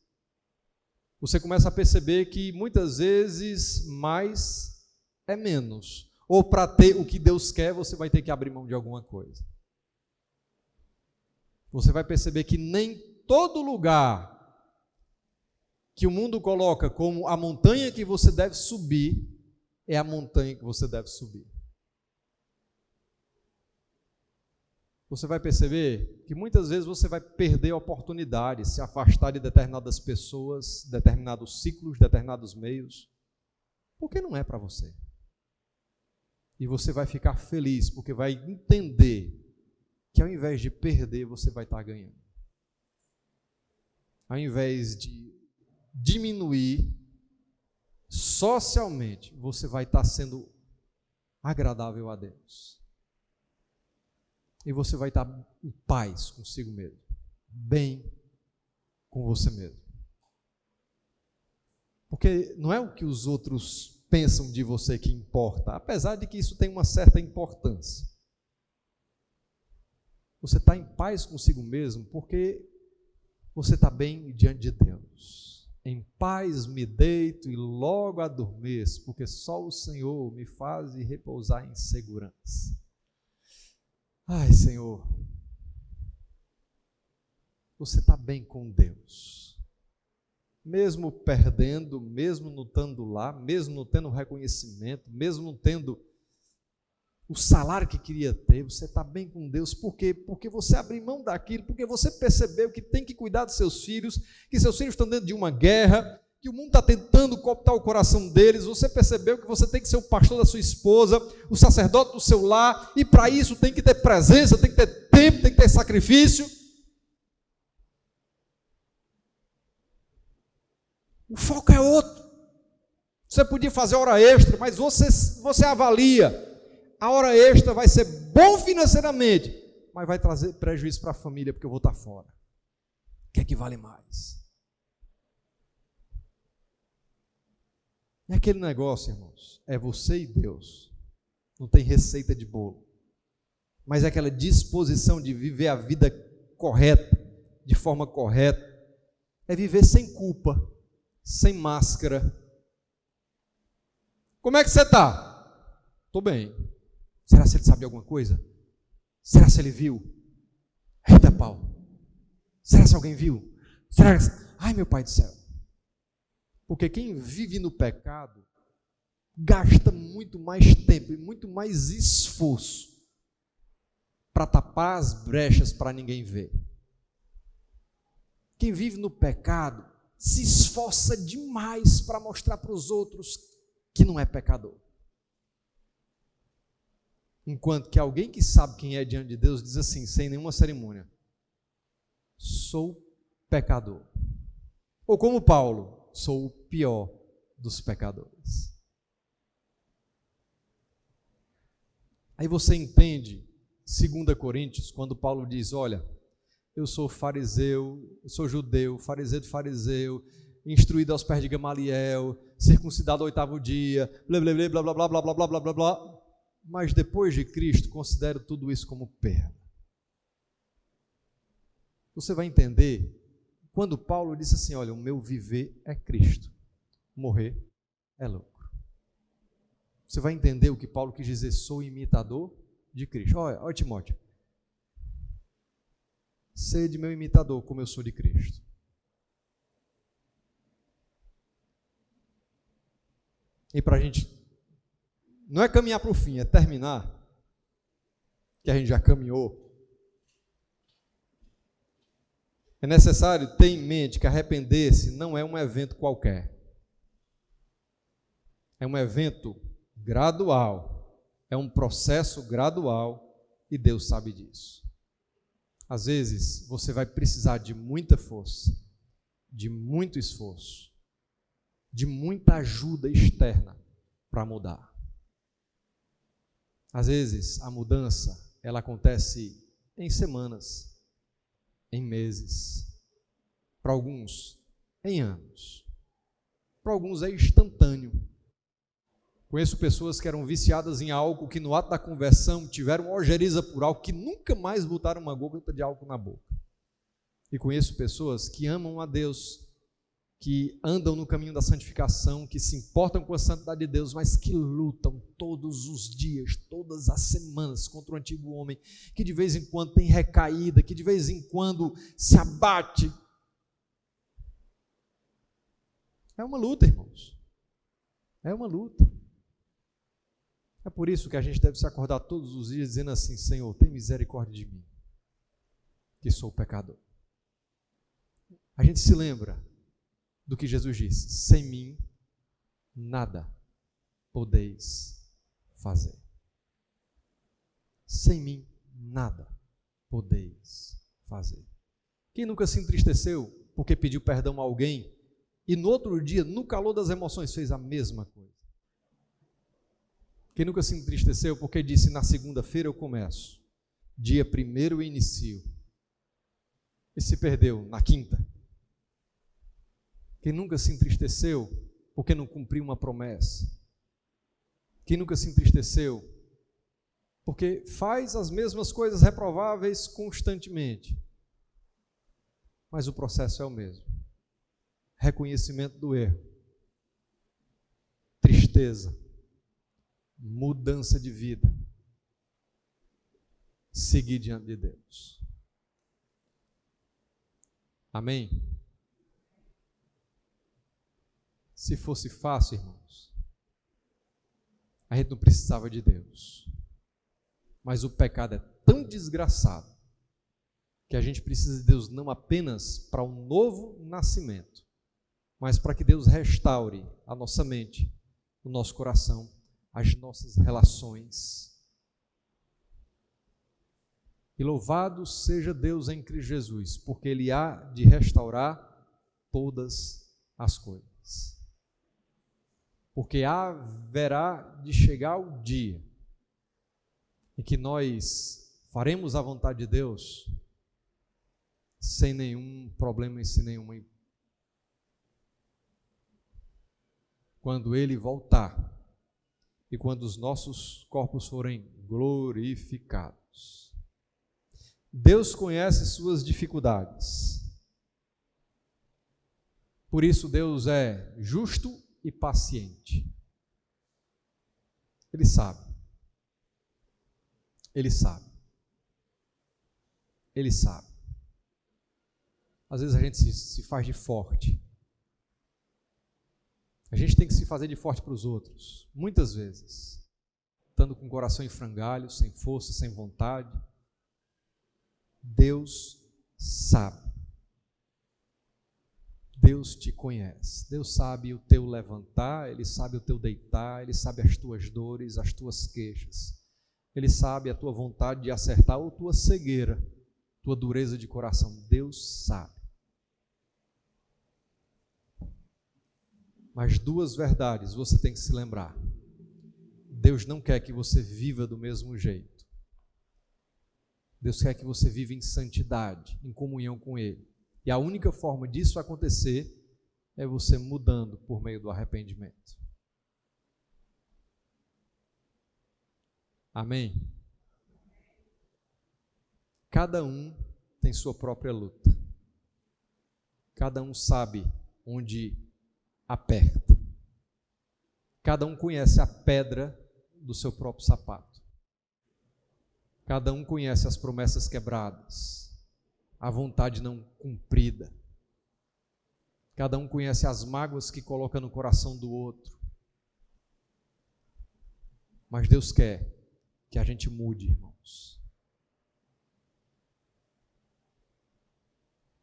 Você começa a perceber que muitas vezes mais é menos. Ou para ter o que Deus quer, você vai ter que abrir mão de alguma coisa. Você vai perceber que nem todo lugar que o mundo coloca como a montanha que você deve subir, é a montanha que você deve subir. Você vai perceber que muitas vezes você vai perder oportunidades, se afastar de determinadas pessoas, determinados ciclos, determinados meios, porque não é para você. E você vai ficar feliz, porque vai entender que ao invés de perder, você vai estar ganhando. Ao invés de diminuir, socialmente, você vai estar sendo agradável a Deus. E você vai estar em paz consigo mesmo, bem com você mesmo. Porque não é o que os outros pensam de você que importa, apesar de que isso tem uma certa importância. Você está em paz consigo mesmo porque você está bem diante de Deus. Em paz me deito e logo adormeço, porque só o Senhor me faz repousar em segurança. Ai, Senhor, você está bem com Deus. Mesmo perdendo, mesmo não estando lá, mesmo não tendo reconhecimento, mesmo não tendo o salário que queria ter, você está bem com Deus. Por quê? Porque você abriu mão daquilo, porque você percebeu que tem que cuidar dos seus filhos, que seus filhos estão dentro de uma guerra, que o mundo está tentando cooptar o coração deles. Você percebeu que você tem que ser o pastor da sua esposa, o sacerdote do seu lar, e para isso tem que ter presença, tem que ter tempo, tem que ter sacrifício. O foco é outro. Você podia fazer hora extra, mas você avalia. A hora extra vai ser bom financeiramente, mas vai trazer prejuízo para a família, porque eu vou estar fora. O que é que vale mais? É aquele negócio, irmãos, é você e Deus. Não tem receita de bolo. Mas é aquela disposição de viver a vida correta, de forma correta. É viver sem culpa, sem máscara. Como é que você está? Estou bem. Será se ele sabia alguma coisa? Será se ele viu? Eita pau! Será se alguém viu? Será que... Ai, meu Pai do céu! Porque quem vive no pecado gasta muito mais tempo e muito mais esforço para tapar as brechas para ninguém ver. Quem vive no pecado se esforça demais para mostrar para os outros que não é pecador. Enquanto que alguém que sabe quem é diante de Deus diz assim, sem nenhuma cerimônia: sou pecador. Ou como Paulo, sou o pior dos pecadores. Aí você entende 2 Coríntios, quando Paulo diz, olha, eu sou fariseu, eu sou judeu, fariseu de fariseu, instruído aos pés de Gamaliel, circuncidado ao 8º dia, blá blá blá blá blá blá blá blá blá blá blá. Mas depois de Cristo, considero tudo isso como perda. Você vai entender quando Paulo disse assim, olha, o meu viver é Cristo, morrer é lucro. Você vai entender o que Paulo quis dizer, sou imitador de Cristo. Olha Timóteo, sede meu imitador como eu sou de Cristo. E para a gente, não é caminhar para o fim, é terminar, que a gente já caminhou. É necessário ter em mente que arrepender-se não é um evento qualquer. É um evento gradual, é um processo gradual e Deus sabe disso. Às vezes você vai precisar de muita força, de muito esforço, de muita ajuda externa para mudar. Às vezes, a mudança, ela acontece em semanas, em meses, para alguns, em anos. Para alguns é instantâneo. Conheço pessoas que eram viciadas em álcool, que no ato da conversão tiveram ojeriza por álcool, que nunca mais botaram uma gota de álcool na boca. E conheço pessoas que amam a Deus, que andam no caminho da santificação, que se importam com a santidade de Deus, mas que lutam todos os dias, todas as semanas contra o antigo homem, que de vez em quando tem recaída, que de vez em quando se abate. É uma luta, irmãos. É uma luta. É por isso que a gente deve se acordar todos os dias dizendo assim, Senhor, tem misericórdia de mim, que sou pecador. A gente se lembra do que Jesus disse, sem mim nada podeis fazer. Sem mim nada podeis fazer. Quem nunca se entristeceu porque pediu perdão a alguém e no outro dia, no calor das emoções, fez a mesma coisa? Quem nunca se entristeceu porque disse, na segunda-feira eu começo, dia 1º eu inicio, e se perdeu na quinta? Quem nunca se entristeceu porque não cumpriu uma promessa? Quem nunca se entristeceu porque faz as mesmas coisas reprováveis constantemente? Mas o processo é o mesmo. reconhecimento do erro, tristeza, mudança de vida, seguir diante de Deus. Amém? Se fosse fácil, irmãos, a gente não precisava de Deus. Mas o pecado é tão desgraçado que a gente precisa de Deus não apenas para um novo nascimento, mas para que Deus restaure a nossa mente, o nosso coração, as nossas relações. E louvado seja Deus em Cristo Jesus, porque Ele há de restaurar todas as coisas. Porque haverá de chegar o dia em que nós faremos a vontade de Deus sem nenhum problema e sem nenhuma. Quando Ele voltar e quando os nossos corpos forem glorificados. Deus conhece suas dificuldades. Por isso Deus é justo e paciente. Ele sabe. Ele sabe. Ele sabe. Às vezes a gente se faz de forte. A gente tem que se fazer de forte para os outros, muitas vezes, estando com o coração em frangalhos, sem força, sem vontade. Deus sabe. Deus te conhece. Deus sabe o teu levantar, Ele sabe o teu deitar, Ele sabe as tuas dores, as tuas queixas. Ele sabe a tua vontade de acertar ou tua cegueira, tua dureza de coração. Deus sabe. Mas duas verdades você tem que se lembrar. Deus não quer que você viva do mesmo jeito. Deus quer que você viva em santidade, em comunhão com Ele. E a única forma disso acontecer é você mudando por meio do arrependimento. Amém? Cada um tem sua própria luta. Cada um sabe onde aperta. Cada um conhece a pedra do seu próprio sapato. Cada um conhece as promessas quebradas, a vontade não cumprida. Cada um conhece as mágoas que coloca no coração do outro. Mas Deus quer que a gente mude, irmãos.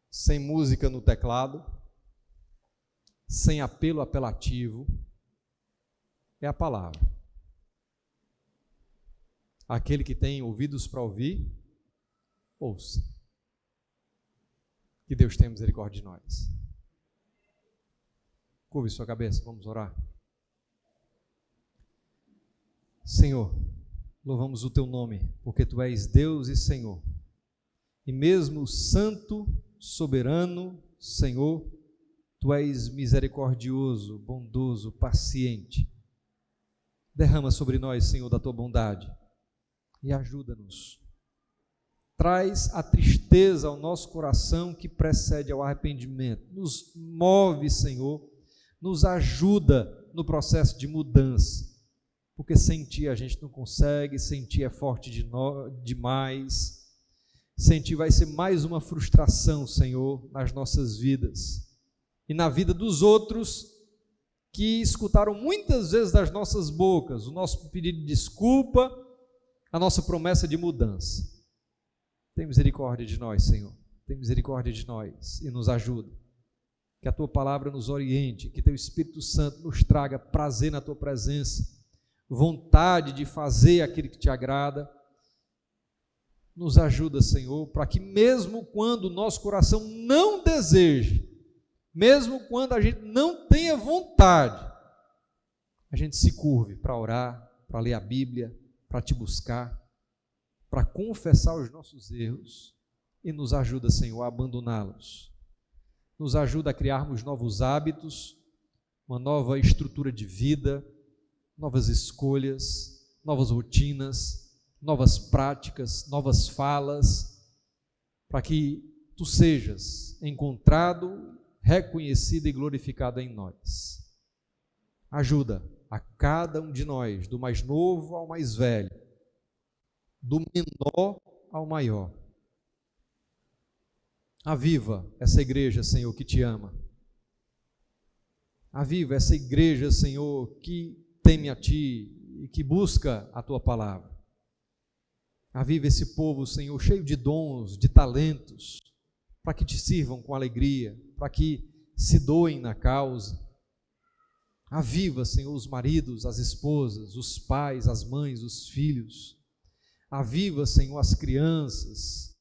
Sem música no teclado, sem apelo apelativo, é a palavra. Aquele que tem ouvidos para ouvir, ouça. Que Deus tenha misericórdia de nós. Curve sua cabeça, vamos orar. Senhor, louvamos o Teu nome, porque Tu és Deus e Senhor. E mesmo santo, soberano, Senhor, Tu és misericordioso, bondoso, paciente. Derrama sobre nós, Senhor, da Tua bondade e ajuda-nos. Traz a tristeza ao nosso coração que precede ao arrependimento. Nos move, Senhor, nos ajuda no processo de mudança, porque sem Ti a gente não consegue, sem Ti é forte demais, sem Ti vai ser mais uma frustração, Senhor, nas nossas vidas e na vida dos outros que escutaram muitas vezes das nossas bocas o nosso pedido de desculpa, a nossa promessa de mudança. Tem misericórdia de nós, Senhor, tem misericórdia de nós e nos ajuda. Que a Tua palavra nos oriente, que Teu Espírito Santo nos traga prazer na Tua presença, vontade de fazer aquilo que Te agrada. Nos ajuda, Senhor, para que mesmo quando o nosso coração não deseje, mesmo quando a gente não tenha vontade, a gente se curve para orar, para ler a Bíblia, para Te buscar, para confessar os nossos erros e nos ajuda, Senhor, a abandoná-los. Nos ajuda a criarmos novos hábitos, uma nova estrutura de vida, novas escolhas, novas rotinas, novas práticas, novas falas, para que Tu sejas encontrado, reconhecida e glorificada em nós. Ajuda a cada um de nós, do mais novo ao mais velho, do menor ao maior. Aviva essa igreja, Senhor, que te ama. Aviva essa igreja, Senhor, que teme a Ti e que busca a Tua palavra. Aviva esse povo, Senhor, cheio de dons, de talentos, para que Te sirvam com alegria, para que se doem na causa. Aviva, Senhor, os maridos, as esposas, os pais, as mães, os filhos. Aviva, Senhor, as crianças,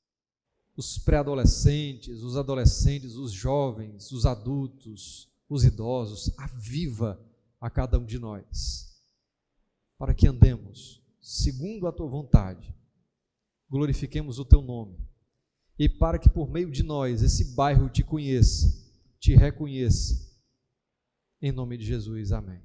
os pré-adolescentes, os adolescentes, os jovens, os adultos, os idosos. Aviva a cada um de nós, para que andemos segundo a Tua vontade, glorifiquemos o Teu nome, e para que por meio de nós esse bairro Te conheça, Te reconheça. Em nome de Jesus, amém.